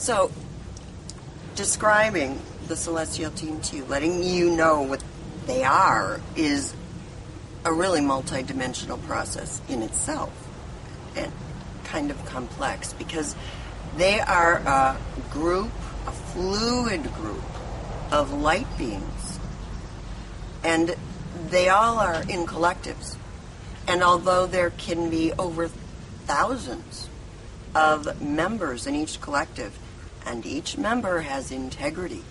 So, describing the celestial team to you, letting you know what they are, is a really multi-dimensional process in itself, and kind of complex, because they are a group, a fluid group of light beings, and they all are in collectives. And although there can be over thousands of members in each collective, and each member has integrity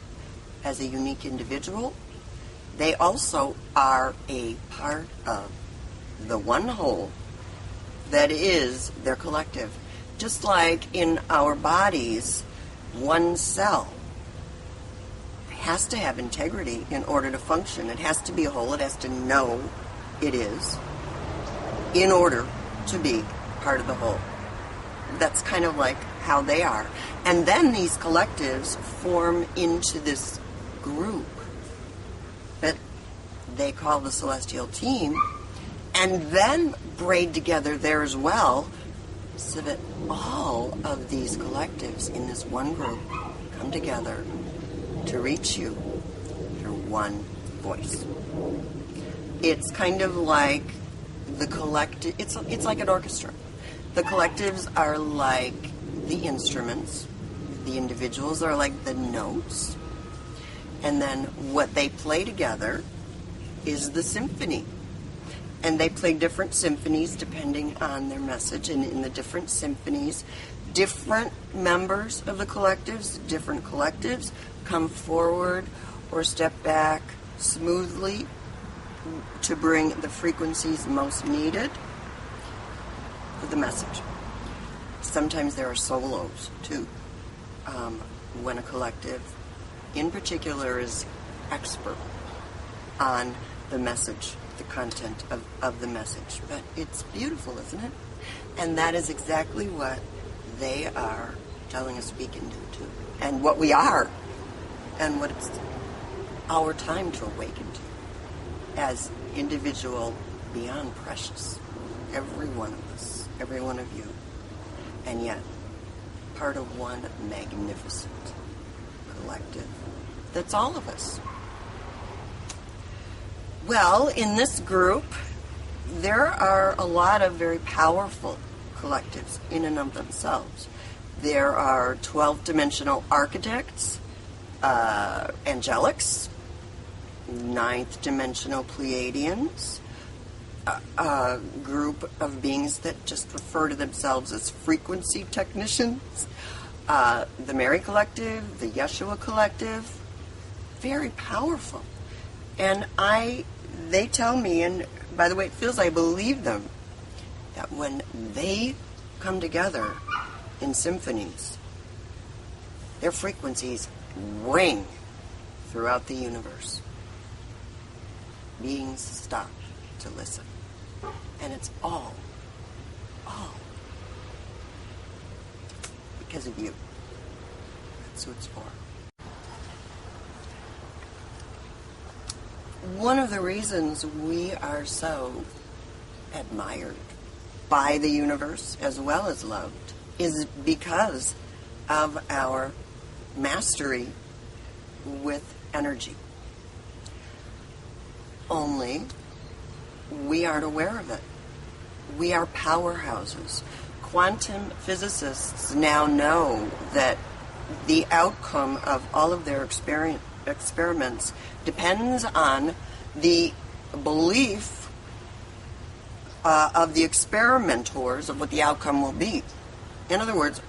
as a unique individual, they also are a part of the one whole that is their collective. Just like in our bodies, one cell has to have integrity in order to function. It has to be a whole. It has to know it is in order to be part of the whole. That's kind of like how they are. And then these collectives form into this group that they call the celestial team, and then braid together there as well, so that all of these collectives in this one group come together to reach you through one voice. It's kind of like the collective, it's like an orchestra. The collectives are like the instruments, the individuals are like the notes, and then what they play together is the symphony. And they play different symphonies depending on their message, and in the different symphonies, different members of the collectives, different collectives, come forward or step back smoothly to bring the frequencies most needed for the message. Sometimes there are solos, too, when a collective, in particular, is expert on the message, the content of the message. But it's beautiful, isn't it? And that is exactly what they are telling us we can do, too. And what we are, and what it's our time to awaken to as individual, beyond precious. Every one of us, every one of you. And yet, part of one magnificent collective that's all of us. Well, in this group, there are a lot of very powerful collectives in and of themselves. There are 12-dimensional architects, angelics, 9th-dimensional Pleiadians, a group of beings that just refer to themselves as frequency technicians, the Mary Collective, the Yeshua Collective, very powerful. And they tell me, and by the way, it feels I believe them, that when they come together in symphonies, their frequencies ring throughout the universe. Beings stop to listen. And it's all because of you. That's who it's for. One of the reasons we are so admired by the universe as well as loved is because of our mastery with energy. Only we aren't aware of it. We are powerhouses. Quantum physicists now know that the outcome of all of their experiments depends on the belief of the experimenters of what the outcome will be. In other words,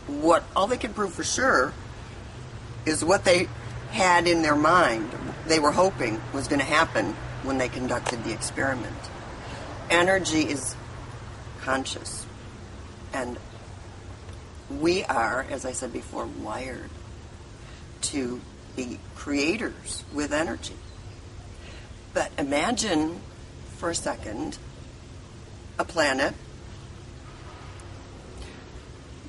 all they can prove for sure is what they had in their mind, they were hoping was going to happen when they conducted the experiment. Energy is conscious, and we are, as I said before, wired to be creators with energy. But imagine for a second a planet,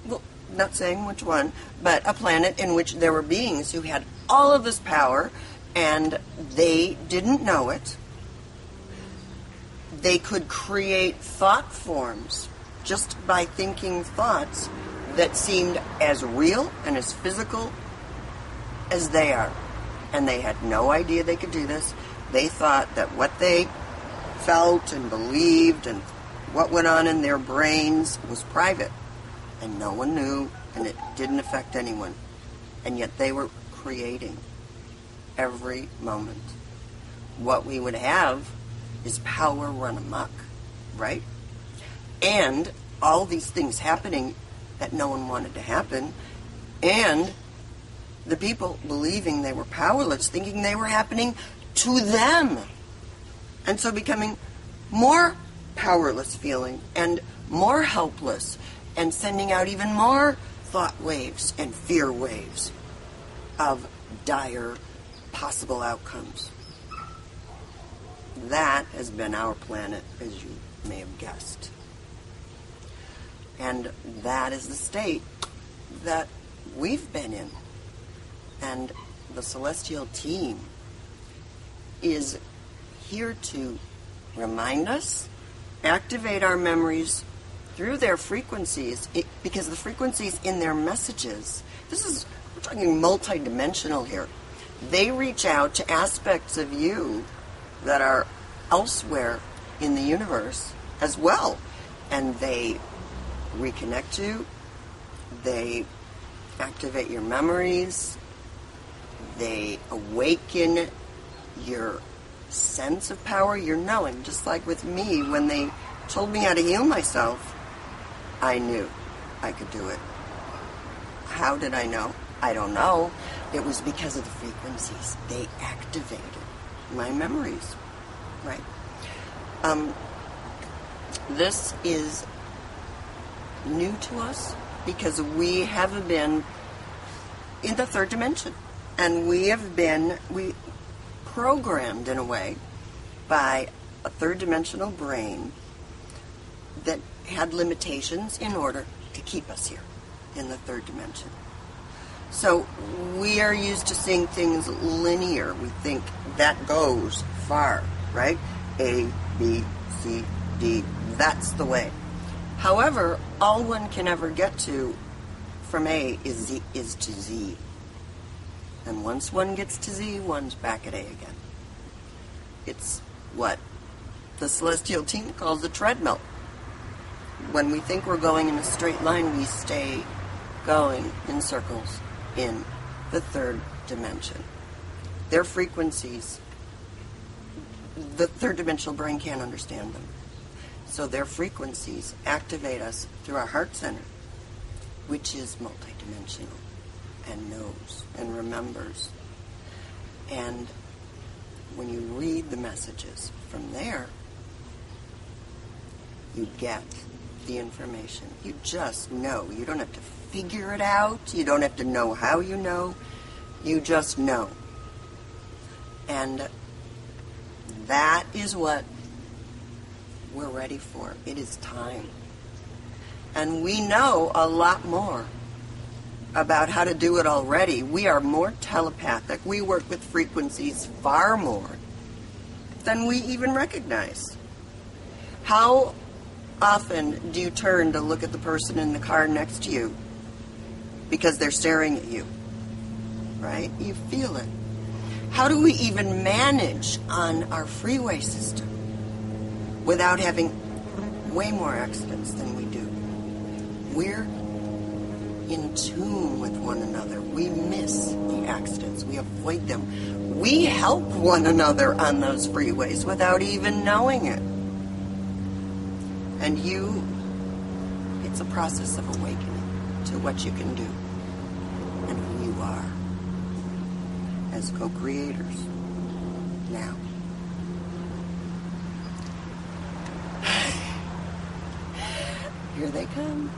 well, not saying which one, but a planet in which there were beings who had all of this power and they didn't know it. They could create thought forms just by thinking thoughts that seemed as real and as physical as they are. And they had no idea they could do this. They thought that what they felt and believed and what went on in their brains was private. And no one knew, and it didn't affect anyone. And yet they were creating every moment. What we would have is power run amok, right? And all these things happening that no one wanted to happen, and the people believing they were powerless, thinking they were happening to them. And so becoming more powerless feeling and more helpless and sending out even more thought waves and fear waves of dire possible outcomes. That has been our planet, as you may have guessed. And that is the state that we've been in. And the celestial team is here to remind us, activate our memories through their frequencies, because the frequencies in their messages, we're talking multi-dimensional here. They reach out to aspects of you that are elsewhere in the universe as well. And they reconnect you. They activate your memories. They awaken your sense of power, your knowing. Just like with me, when they told me how to heal myself, I knew I could do it. How did I know? I don't know. It was because of the frequencies. They activated my memories, right? This is new to us because we have been in the third dimension, and we programmed in a way by a third dimensional brain that had limitations in order to keep us here in the third dimension. So we are used to seeing things linear. We think that goes far, right? A, B, C, D, that's the way. However, all one can ever get to from A is to Z. And once one gets to Z, one's back at A again. It's what the celestial team calls a treadmill. When we think we're going in a straight line, we stay going in circles in the third dimension. Their frequencies, the third dimensional brain can't understand them. So their frequencies activate us through our heart center, which is multidimensional and knows and remembers. And when you read the messages from there, you get the information. You just know. You don't have to figure it out. You don't have to know how you know. You just know. And that is what we're ready for. It is time. And we know a lot more about how to do it already. We are more telepathic. We work with frequencies far more than we even recognize. How often do you turn to look at the person in the car next to you because they're staring at you? Right? You feel it. How do we even manage on our freeway system without having way more accidents than we do? We're in tune with one another. We miss the accidents. We avoid them. We help one another on those freeways without even knowing it. And it's a process of awakening to what you can do and who you are as co-creators now. Here they come.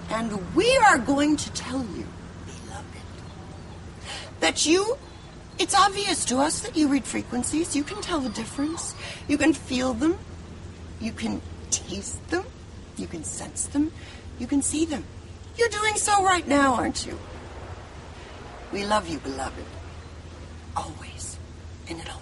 And we are going to tell you, beloved, that it's obvious to us that you read frequencies. You can tell the difference. You can feel them. You can taste them. You can sense them. You can see them. You're doing so right now, aren't you? We love you, beloved. Always. And it'll